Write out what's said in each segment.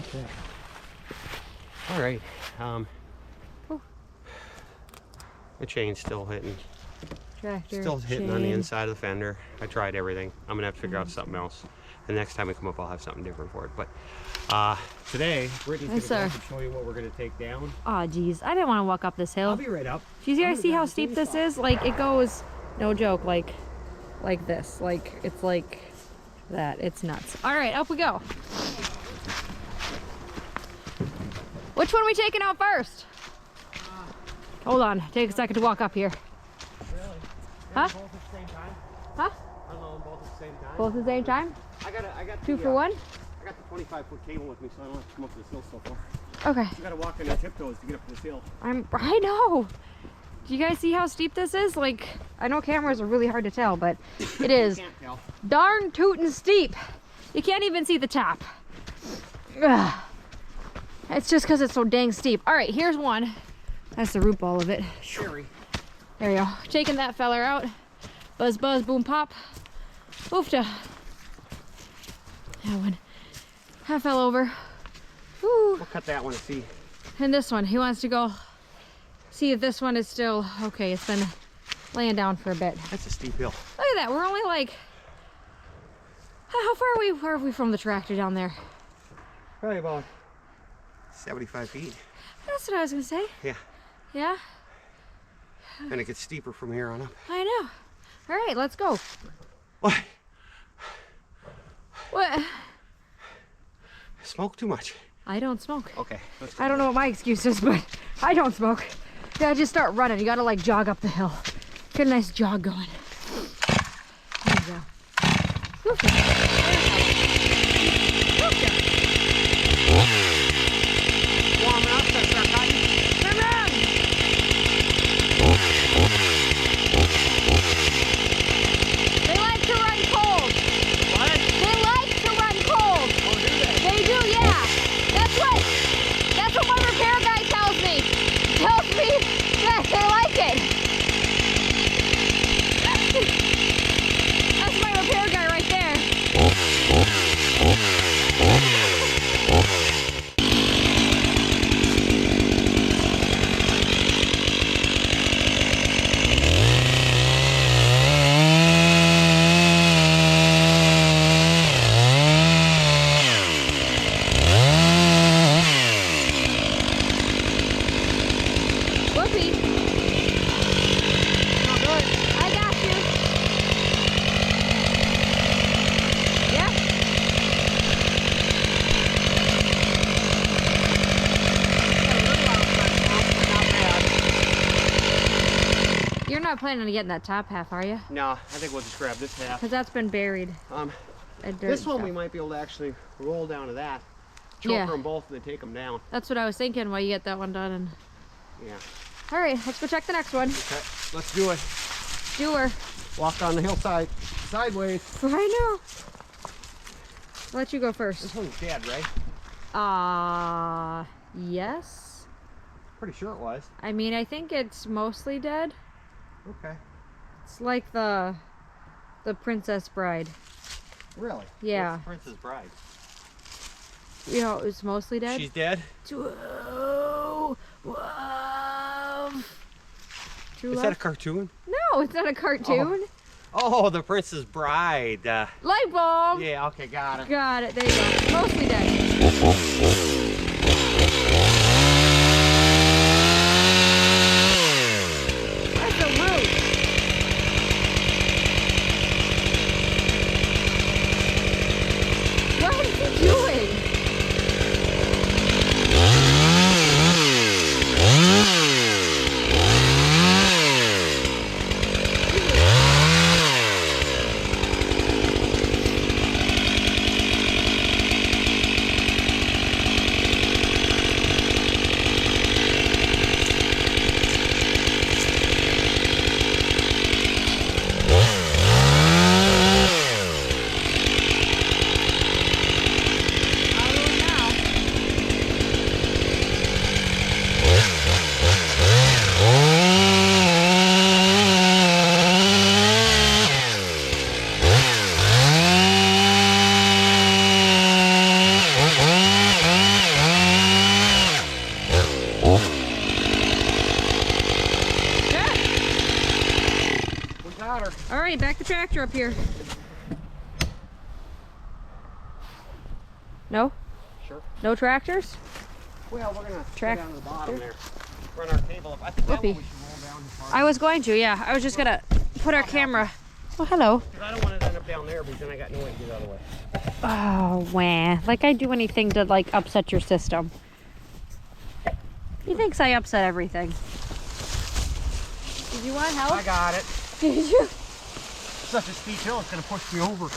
Okay. All right. The chain's still hitting. Tractor. Still hitting on the inside of the fender. I tried everything. I'm gonna have to figure out something else. The next time we come up, I'll have something different for it. But today, Brittany's gonna go up and show you what we're gonna take down. Oh, geez, I didn't want to walk up this hill. I'll be right up. Do you guys see how steep this is? Like, it goes, no joke, like this. Like, it's like that. It's nuts. All right, up we go. Which one are we taking out first? Hold on, take a second to walk up here. Really? Huh? Both at the same time? Huh? Unload both at the same time? Both at the same time? I got Two for one? I got the 25-foot cable with me, so I don't have to come up this hill so far. Okay. You gotta walk on your tiptoes to get up this hill. I know. Do you guys see how steep this is? Like, I know cameras are really hard to tell, but it is Can't tell. darn tootin' steep. You can't even see the top. Ugh. It's just because it's so dang steep. All right, here's one. That's the root ball of it. Sherry. There you go. Taking that feller out. Buzz, buzz, boom, pop. Oofta. That one. That fell over. Woo. We'll cut that one and see. And this one, he wants to go see if this one is still okay. It's been laying down for a bit. That's a steep hill. Look at that. We're only like, how far are we from the tractor down there? Probably about 75 feet. That's what I was gonna say. Yeah. Yeah. And it gets steeper from here on up. I know. All right, let's go. What? What? Smoke too much. I don't smoke. Okay, let's go. I don't know what my excuse is, but I don't smoke. You gotta just start running. You gotta like jog up the hill. Get a nice jog going. There you go. Oofta. Warming up, that's our cotton. Turn around. They like to run cold. What? They like to run cold. Oh, do they? They do, yeah. That's what my repair guy tells me. Tells me that they like it. That's my repair guy right there. Whoopee. Not good. I got you. Yeah. Not bad. You're not planning on getting that top half, are you? No, I think we'll just grab this half. Because that's been buried. in dirt This and one stuff. we might be able to actually roll down to that. Choker Yeah. them both and then take them down. That's what I was thinking while you get that one done. And Yeah. all right, let's go check the next one. Okay, let's do it. Doer. Walk down the hillside sideways. I know. I'll let you go first. This one's dead, right? Yes. Pretty sure it was. I mean, I think it's mostly dead. Okay. It's like the Princess Bride. Really? Yeah. What's the Princess Bride? You know, it's mostly dead. She's dead? Whoa. Whoa. True Is love? that a cartoon? No, it's not a cartoon. Oh, the Princess Bride. Light bulb. Yeah, okay, got it. Got it. There you go. Mostly dead. That's a root. What is he doing? right, back the tractor up here. No? Sure. No tractors? Well, we're gonna go Track down to the bottom there. Run our cable up. I think that Whoopee. one we should roll down as far. I was going to, yeah. I was just gonna put our camera. Oh, hello. Because I don't want it to end up down there, because then I got no way to get out of the way. Oh, wah. Like I do anything to like upset your system. He thinks I upset everything. Did you want help? I got it. Did you? Such a steep hill, it's gonna push me over.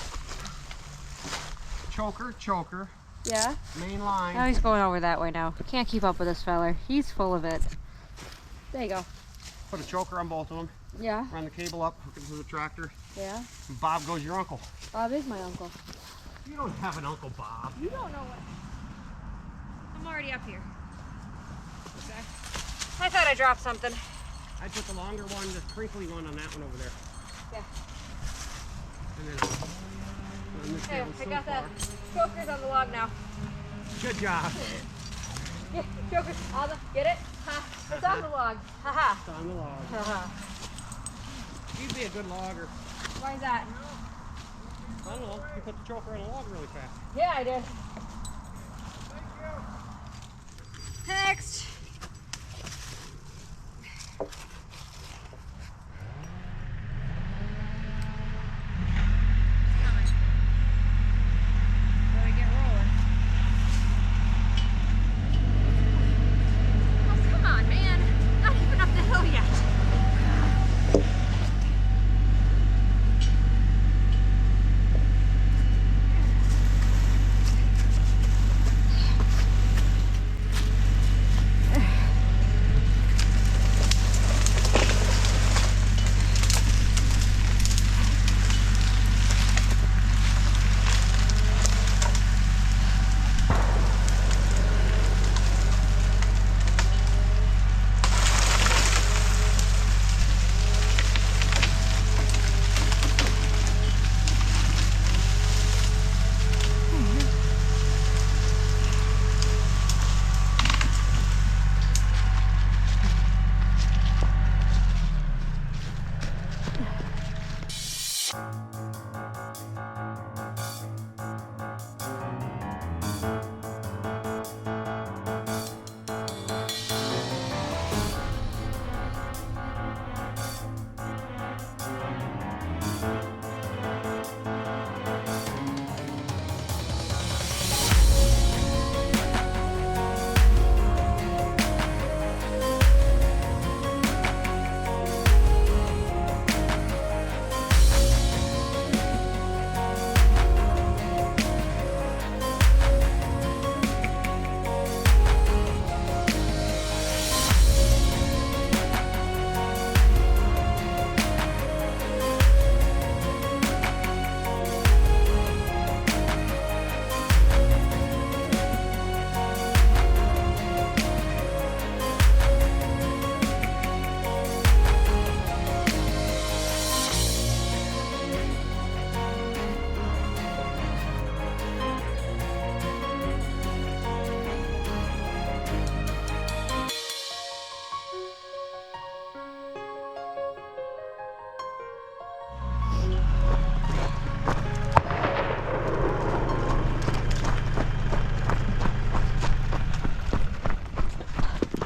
Choker. Yeah. Main line. Now he's going over that way now. Can't keep up with this feller. He's full of it. There you go. Put a choker on both of them. Yeah. Run the cable up, hook it to the tractor. Yeah. And Bob goes your uncle. Bob is my uncle. You don't have an Uncle Bob. You don't know what. I'm already up here. Okay. I thought I dropped something. I put the longer one, the crinkly one on that one over there. Yeah. And then on this Hey, hill I so got that. far. Choker's on the log now. Good job. Yeah, choker's on the. Get it? Ha. It's on the log. Ha ha. It's on the log. Ha ha. You'd be a good logger. Why is that? I don't know. You put the choker on a log really fast. Yeah, I did. Next.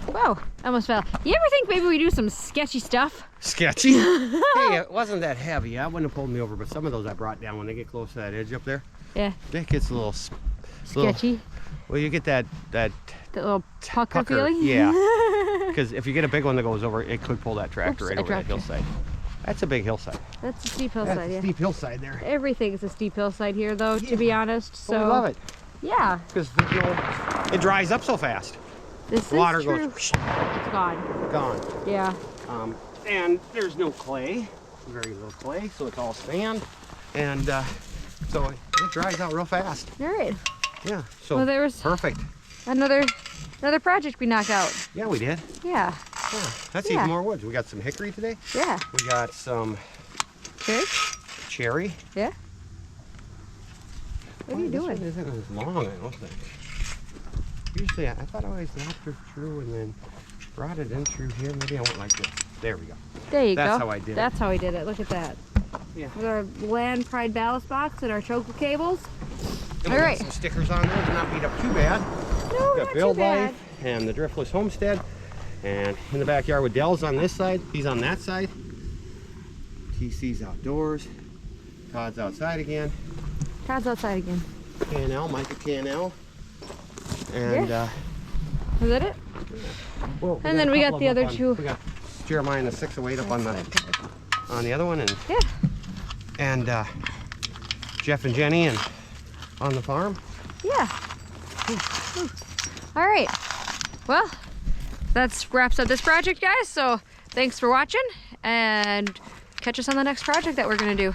Whoa, I almost fell. You ever think maybe we do some sketchy stuff? Sketchy? Hey, it wasn't that heavy. I wouldn't have pulled me over, but some of those I brought down when they get close to that edge up there. Yeah. That gets a little Sketchy. Well, you get that The little pucker feeling? Yeah. Because if you get a big one that goes over, it could pull that tractor right over that hillside. That's a big hillside. That's a steep hillside, That's a yeah. steep hillside there. Everything's a steep hillside here, though, to be honest. So I love it. Yeah. Because it dries up so fast. This The water is true. goes It's gone. gone. Yeah. And there's no clay, very little clay, so it's all sand, and so it dries out real fast. All right. Yeah. So Well, there was perfect. another project we knocked out. Yeah, we did. Yeah. Yeah. That's Yeah. even more woods. We got some hickory today. Yeah. We got some Cherry? cherry. Yeah. What are you This doing? one isn't as long, I don't think. Usually, I thought I always knocked her through and then brought it in through here. Maybe I went like this. There we go. There you go. That's how I did it. That's how we did it. Look at that. Yeah. With our land pride ballast box and our choker cables. And All we right. got some stickers on there to not beat up too bad. No, We not got too Build bad. Life and the Driftless Homestead. And in the backyard with Dell's on this side. He's on that side. TC's outdoors. Todd's outside again. Todd's outside again. K&L, Micah K&L. And Is that it? well, And then we got the other two. We got Jeremiah and the 608 up on the other one, and Yeah. and Jeff and Jenny and on the farm. Yeah. All right. Well, that wraps up this project, guys. So thanks for watching, and catch us on the next project that we're gonna do.